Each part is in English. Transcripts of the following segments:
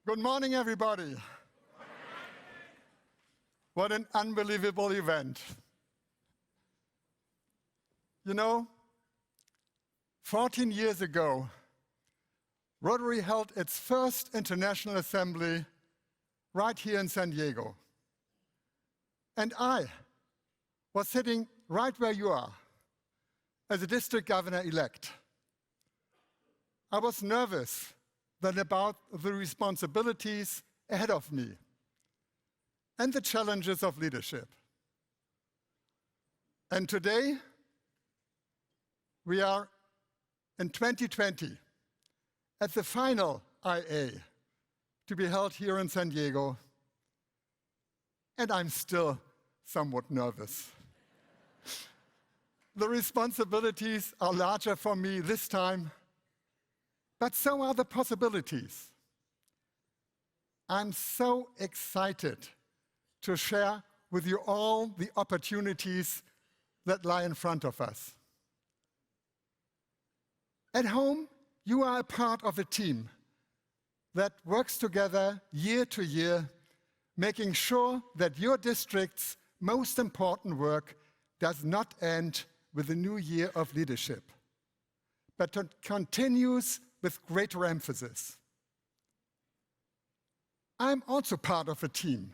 Good morning, everybody. What an unbelievable event. You know, 14 years ago, Rotary held its first international assembly right here in San Diego. And I was sitting right where you are, as a district governor-elect. I was nervous then about the responsibilities ahead of me and the challenges of leadership. And today, we are in 2020 at the final IA to be held here in San Diego, and I'm still somewhat nervous. The responsibilities are larger for me this time, but so are the possibilities. I'm so excited to share with you all the opportunities that lie in front of us. At home, you are a part of a team that works together year to year, making sure that your district's most important work does not end with a new year of leadership, but continues with greater emphasis. I'm also part of a team,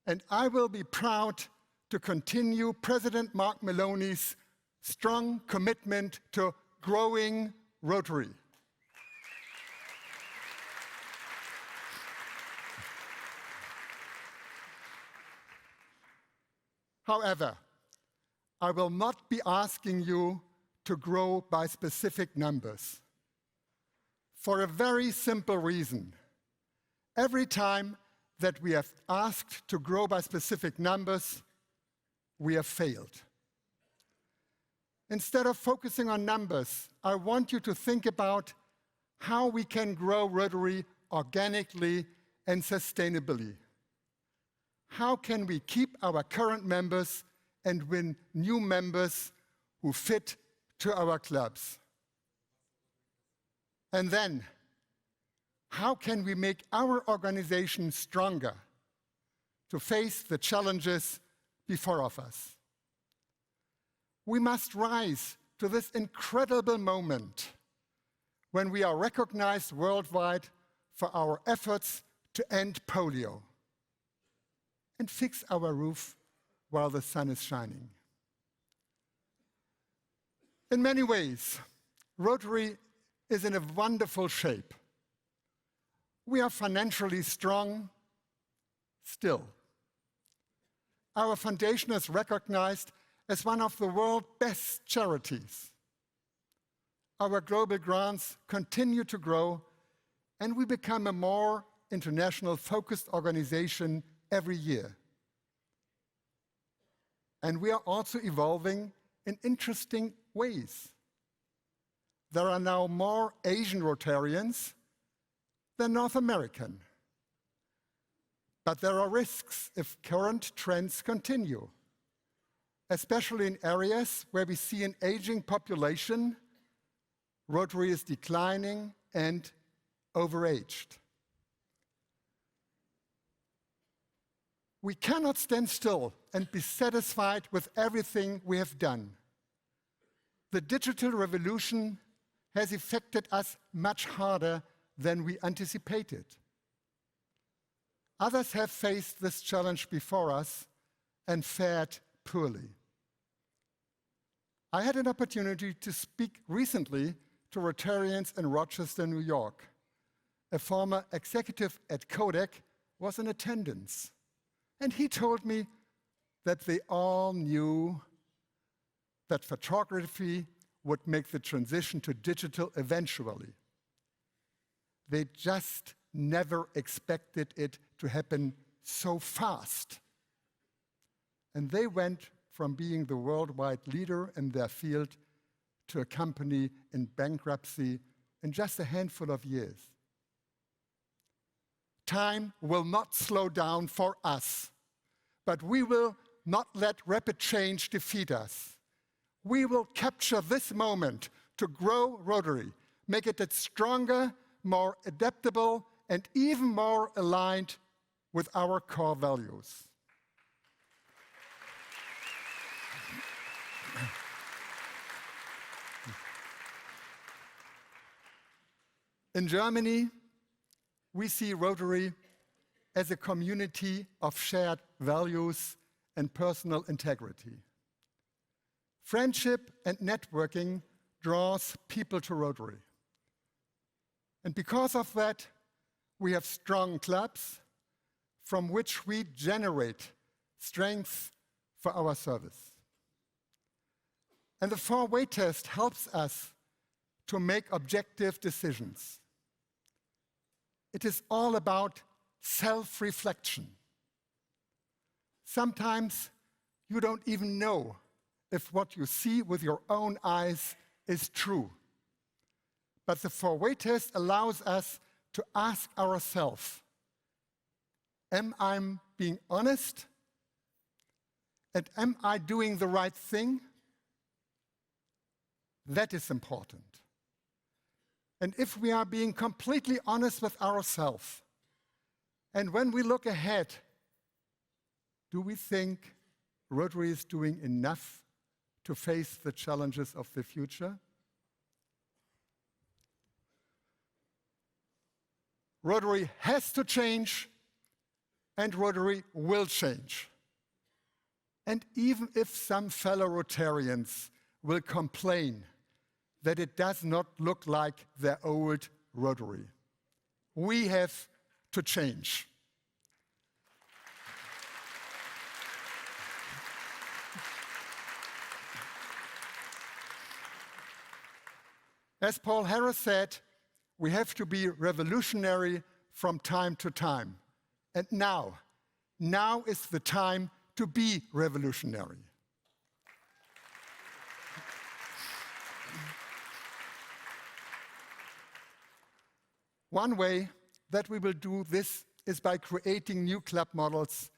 and I will be proud to continue President Mark Maloney's strong commitment to growing Rotary. However, I will not be asking you to grow by specific numbers, for a very simple reason. Every time that we have asked to grow by specific numbers, we have failed. Instead of focusing on numbers, I want you to think about how we can grow Rotary organically and sustainably. How can we keep our current members and win new members who fit to our clubs? And then, how can we make our organization stronger to face the challenges before us? We must rise to this incredible moment when we are recognized worldwide for our efforts to end polio and fix our roof while the sun is shining. In many ways, Rotary is in a wonderful shape. We are financially strong still. Our foundation is recognized as one of the world's best charities. Our global grants continue to grow, and we become a more international focused organization every year. And we are also evolving in interesting ways. There are now more Asian Rotarians than North American. But there are risks if current trends continue, especially in areas where we see an aging population, Rotary is declining and overaged. We cannot stand still and be satisfied with everything we have done. The digital revolution has affected us much harder than we anticipated. Others have faced this challenge before us and fared poorly. I had an opportunity to speak recently to Rotarians in Rochester, New York. A former executive at Kodak was in attendance, and he told me that they all knew that photography would make the transition to digital eventually. They just never expected it to happen so fast. And they went from being the worldwide leader in their field to a company in bankruptcy in just a handful of years. Time will not slow down for us, but we will not let rapid change defeat us. We will capture this moment to grow Rotary, make it stronger, more adaptable, and even more aligned with our core values. In Germany, we see Rotary as a community of shared values and personal integrity. Friendship and networking draws people to Rotary. And because of that, we have strong clubs from which we generate strength for our service. And the four-way test helps us to make objective decisions. It is all about self-reflection. Sometimes you don't even know if what you see with your own eyes is true. But the four-way test allows us to ask ourselves, am I being honest? And am I doing the right thing? That is important. And if we are being completely honest with ourselves, and when we look ahead, do we think Rotary is doing enough to face the challenges of the future? Rotary has to change, and Rotary will change. And even if some fellow Rotarians will complain that it does not look like their old Rotary, we have to change. As Paul Harris said, we have to be revolutionary from time to time. And now is the time to be revolutionary. One way that we will do this is by creating new club models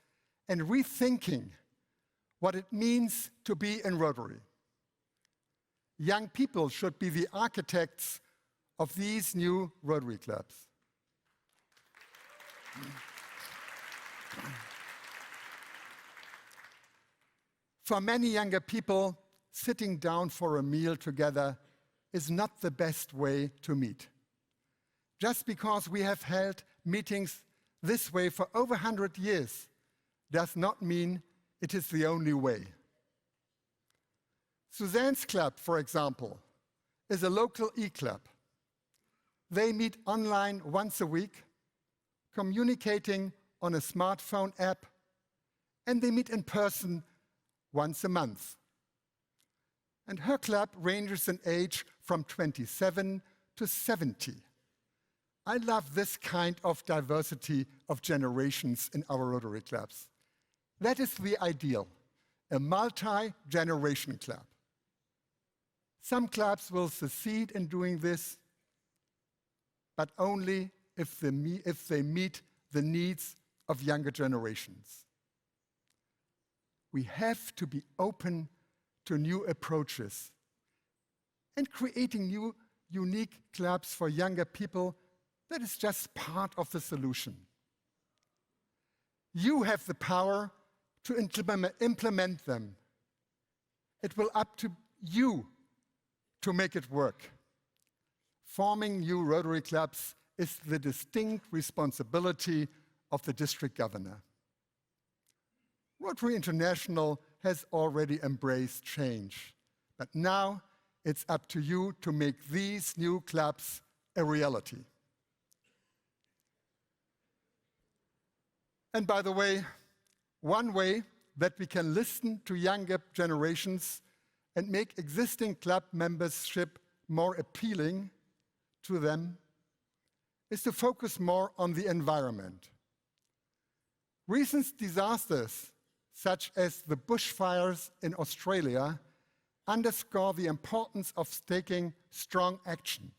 and rethinking what it means to be in Rotary. Young people should be the architects of these new Rotary clubs. For many younger people, sitting down for a meal together is not the best way to meet. Just because we have held meetings this way for over 100 years does not mean it is the only way. Suzanne's club, for example, is a local e-club. They meet online once a week, communicating on a smartphone app, and they meet in person once a month. And her club ranges in age from 27 to 70. I love this kind of diversity of generations in our Rotary clubs. That is the ideal, a multi-generation club. Some clubs will succeed in doing this, but only if they meet the needs of younger generations. We have to be open to new approaches, and creating new, unique clubs for younger people, that is just part of the solution. You have the power to implement them. It will be up to you to make it work. Forming new Rotary clubs is the distinct responsibility of the district governor. Rotary International has already embraced change, but now it's up to you to make these new clubs a reality. And by the way, one way that we can listen to younger generations and make existing club membership more appealing to them is to focus more on the environment. Recent disasters, such as the bushfires in Australia, underscore the importance of taking strong action.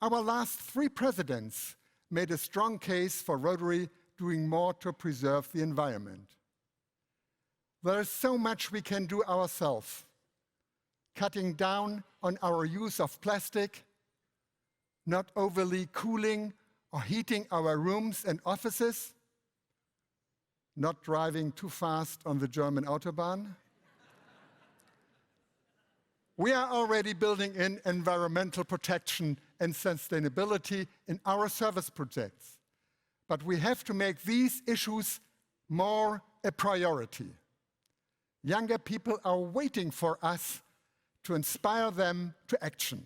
Our last 3 presidents made a strong case for Rotary doing more to preserve the environment. There is so much we can do ourselves, cutting down on our use of plastic, not overly cooling or heating our rooms and offices, not driving too fast on the German Autobahn. We are already building in environmental protection and sustainability in our service projects. But we have to make these issues more a priority. Younger people are waiting for us to inspire them to action.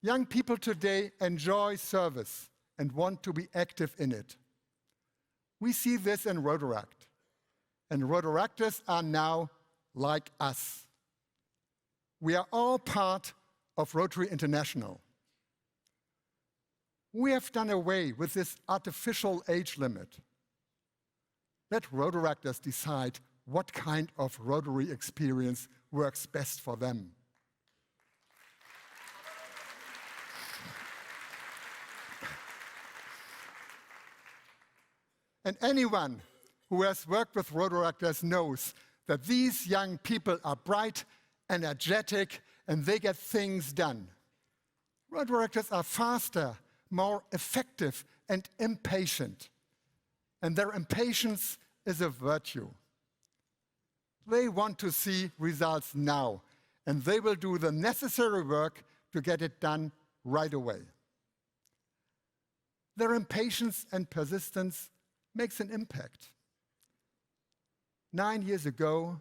Young people today enjoy service and want to be active in it. We see this in Rotaract, and Rotaractors are now like us. We are all part of Rotary International. We have done away with this artificial age limit. Let Rotaractors decide what kind of Rotary experience works best for them. And anyone who has worked with Rotaractors knows that these young people are bright, energetic, and they get things done. Rotaractors are faster, more effective, and impatient. And their impatience is a virtue. They want to see results now, and they will do the necessary work to get it done right away. Their impatience and persistence makes an impact. 9 years ago,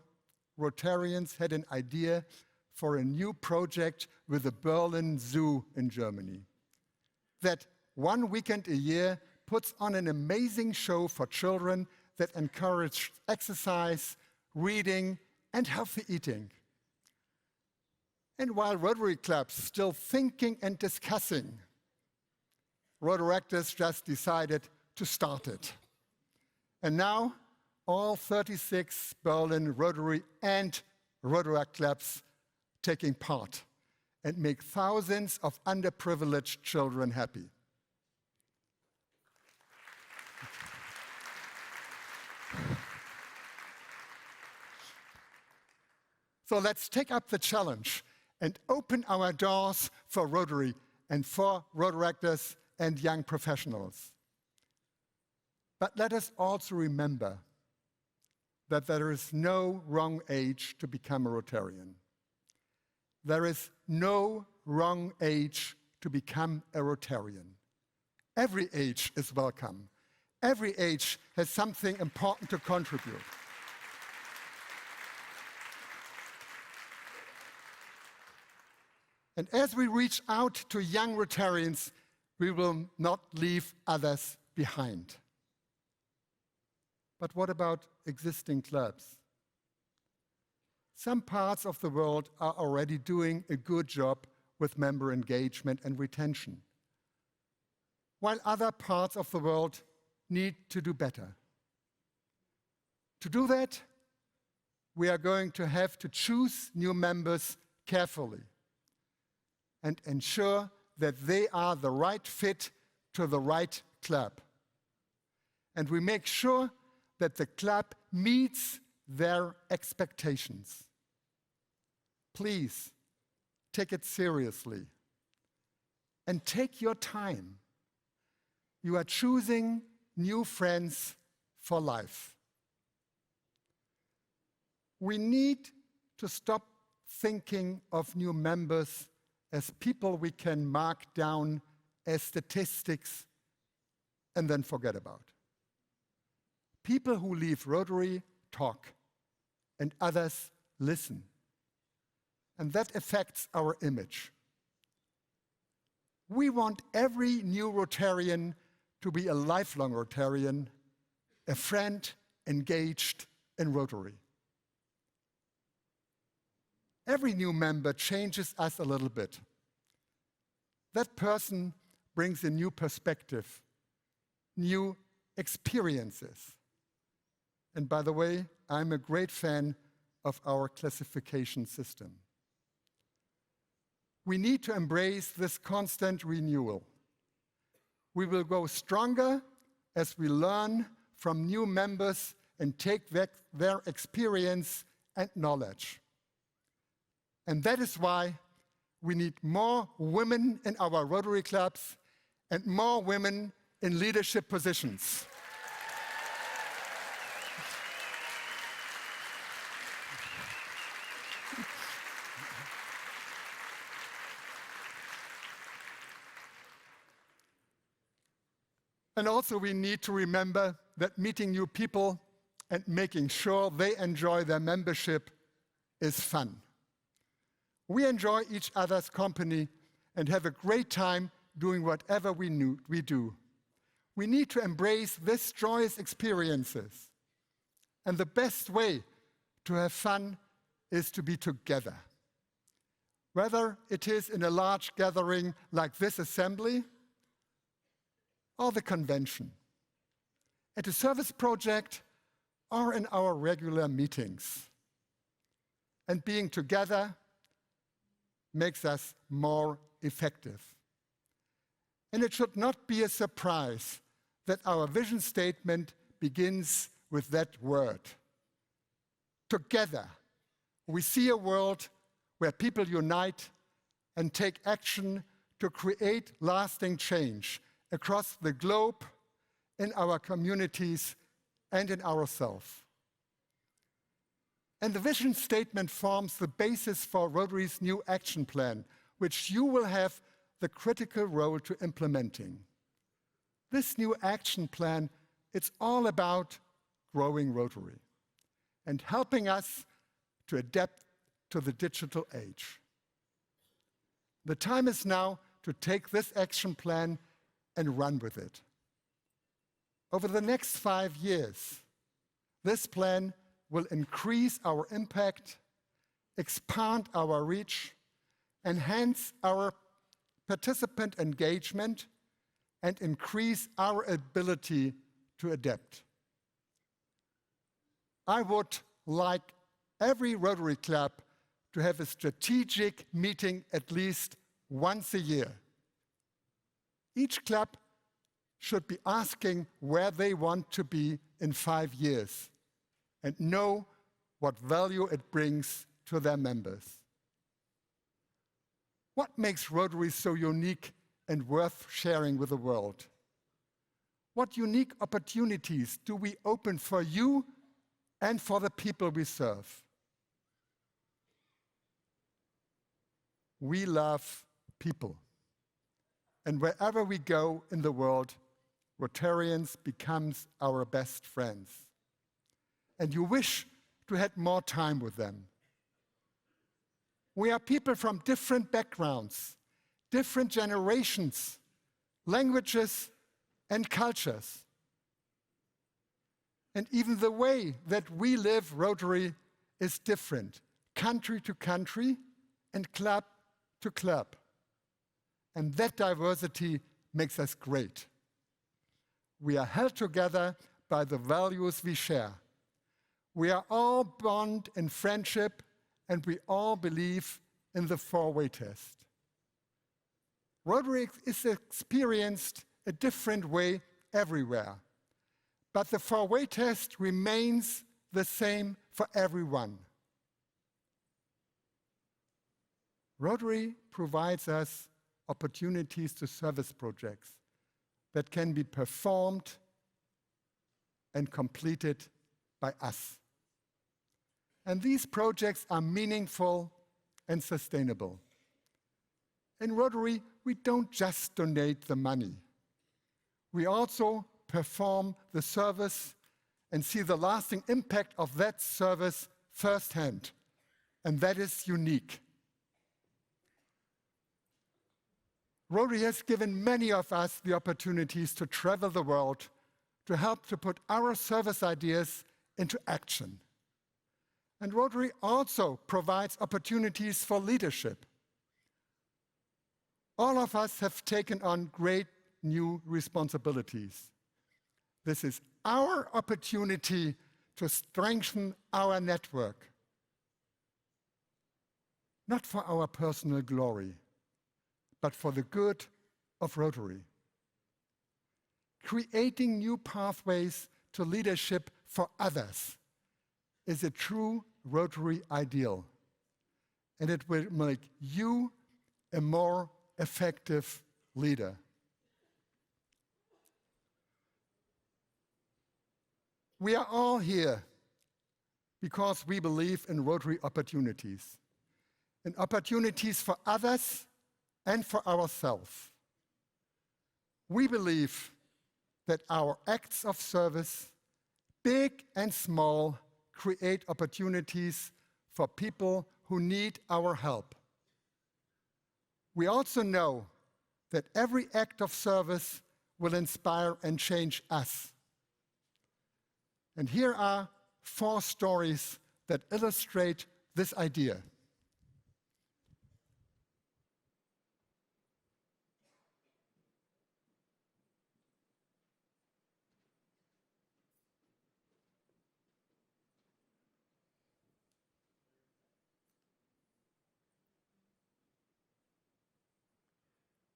Rotarians had an idea for a new project with the Berlin Zoo in Germany that 1 weekend a year puts on an amazing show for children that encourage exercise, reading, and healthy eating. And while Rotary clubs still thinking and discussing, Rotaractors just decided to start it. And now, all 36 Berlin Rotary and Rotaract clubs taking part and make thousands of underprivileged children happy. So let's take up the challenge and open our doors for Rotary and for Rotaractors and young professionals. But let us also remember that there is no wrong age to become a Rotarian. There is no wrong age to become a Rotarian. Every age is welcome. Every age has something important to contribute. And as we reach out to young Rotarians, we will not leave others behind. But what about existing clubs? Some parts of the world are already doing a good job with member engagement and retention, while other parts of the world need to do better. To do that, we are going to have to choose new members carefully and ensure that they are the right fit to the right club. And we make sure that the club meets their expectations. Please take it seriously and take your time. You are choosing new friends for life. We need to stop thinking of new members as people we can mark down as statistics and then forget about. People who leave Rotary talk, and others listen. And that affects our image. We want every new Rotarian to be a lifelong Rotarian, a friend engaged in Rotary. Every new member changes us a little bit. That person brings a new perspective, new experiences. And by the way, I'm a great fan of our classification system. We need to embrace this constant renewal. We will grow stronger as we learn from new members and take their experience and knowledge. And that is why we need more women in our Rotary clubs and more women in leadership positions. And also we need to remember that meeting new people and making sure they enjoy their membership is fun. We enjoy each other's company and have a great time doing whatever we do. We need to embrace these joyous experiences. And the best way to have fun is to be together. Whether it is in a large gathering like this assembly or the convention, at a service project or in our regular meetings. And being together makes us more effective. And it should not be a surprise that our vision statement begins with that word. Together, we see a world where people unite and take action to create lasting change across the globe, in our communities, and in ourselves. And the vision statement forms the basis for Rotary's new action plan, which you will have the critical role to implementing. This new action plan, it's all about growing Rotary and helping us to adapt to the digital age. The time is now to take this action plan and run with it. Over the next 5 years, this plan will increase our impact, expand our reach, enhance our participant engagement, and increase our ability to adapt. I would like every Rotary Club to have a strategic meeting at least once a year. Each club should be asking where they want to be in 5 years and know what value it brings to their members. What makes Rotary so unique and worth sharing with the world? What unique opportunities do we open for you and for the people we serve? We love people. And wherever we go in the world, Rotarians becomes our best friends. And you wish to have more time with them. We are people from different backgrounds, different generations, languages, and cultures. And even the way that we live Rotary is different, country to country and club to club. And that diversity makes us great. We are held together by the values we share. We are all bound in friendship, and we all believe in the four-way test. Rotary is experienced a different way everywhere, but the four-way test remains the same for everyone. Rotary provides us opportunities to service projects that can be performed and completed by us. And these projects are meaningful and sustainable. In Rotary, we don't just donate the money. We also perform the service and see the lasting impact of that service firsthand. And that is unique. Rotary has given many of us the opportunities to travel the world to help to put our service ideas into action. And Rotary also provides opportunities for leadership. All of us have taken on great new responsibilities. This is our opportunity to strengthen our network, not for our personal glory, but for the good of Rotary. Creating new pathways to leadership for others is a true Rotary ideal, and it will make you a more effective leader. We are all here because we believe in Rotary opportunities, in opportunities for others and for ourselves. We believe that our acts of service, big and small, create opportunities for people who need our help. We also know that every act of service will inspire and change us. And here are 4 stories that illustrate this idea.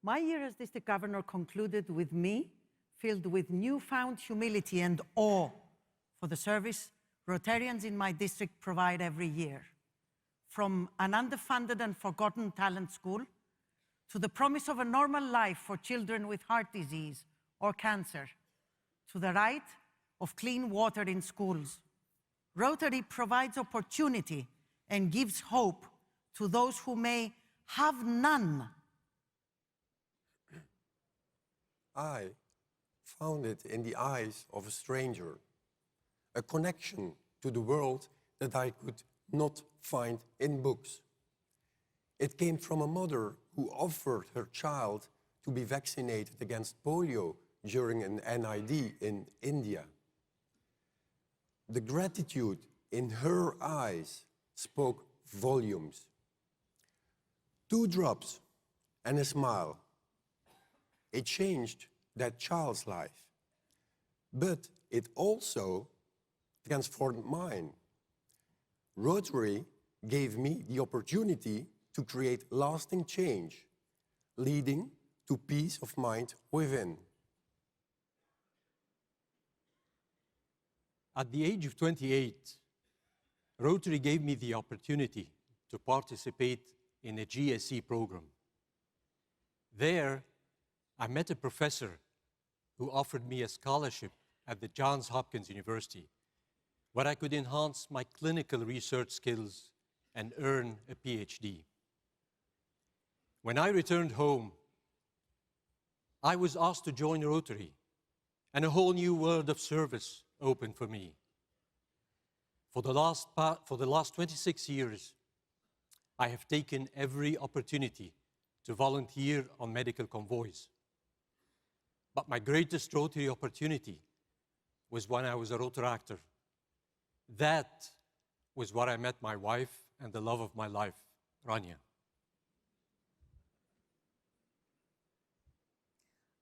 My year as district governor concluded with me filled with newfound humility and awe for the service Rotarians in my district provide every year. From an underfunded and forgotten talent school to the promise of a normal life for children with heart disease or cancer, to the right of clean water in schools, Rotary provides opportunity and gives hope to those who may have none. I found it in the eyes of a stranger, a connection to the world that I could not find in books. It came from a mother who offered her child to be vaccinated against polio during an NID in India. The gratitude in her eyes spoke volumes. 2 drops and a smile. It changed that child's life, but it also transformed mine. Rotary gave me the opportunity to create lasting change, leading to peace of mind within. At the age of 28, Rotary gave me the opportunity to participate in a GSE program. There, I met a professor who offered me a scholarship at the Johns Hopkins University, where I could enhance my clinical research skills and earn a PhD. When I returned home, I was asked to join Rotary, and a whole new world of service opened for me. For the last 26 years, I have taken every opportunity to volunteer on medical convoys. But my greatest Rotary opportunity was when I was a Rotaractor. That was where I met my wife and the love of my life, Rania.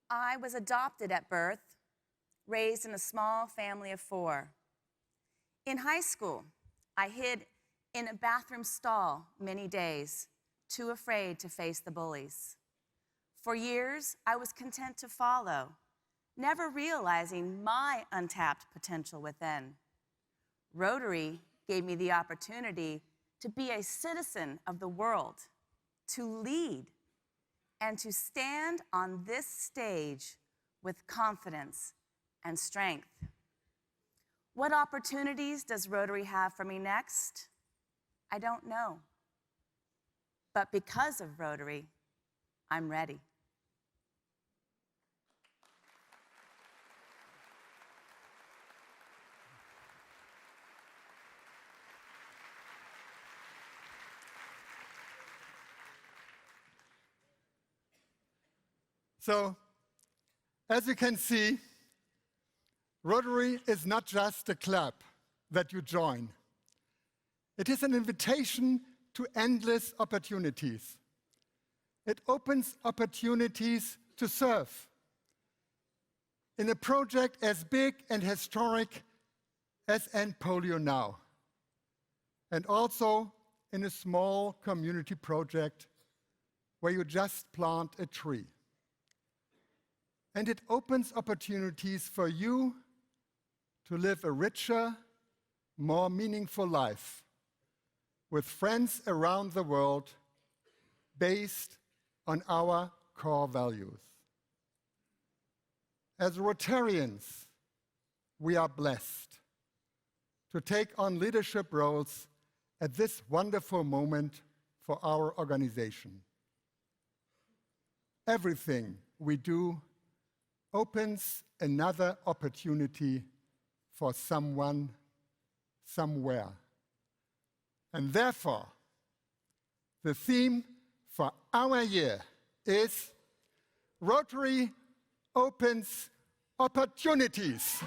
I was adopted at birth, raised in a small family of 4. In high school, I hid in a bathroom stall many days, too afraid to face the bullies. For years, I was content to follow, never realizing my untapped potential within. Rotary gave me the opportunity to be a citizen of the world, to lead, and to stand on this stage with confidence and strength. What opportunities does Rotary have for me next? I don't know. But because of Rotary, I'm ready. So, as you can see, Rotary is not just a club that you join. It is an invitation to endless opportunities. It opens opportunities to serve in a project as big and historic as End Polio Now, and also in a small community project where you just plant a tree. And it opens opportunities for you to live a richer, more meaningful life with friends around the world based on our core values. As Rotarians, we are blessed. to take on leadership roles at this wonderful moment for our organization. Everything we do opens another opportunity for someone, somewhere. And therefore, the theme for our year is Rotary opens opportunities.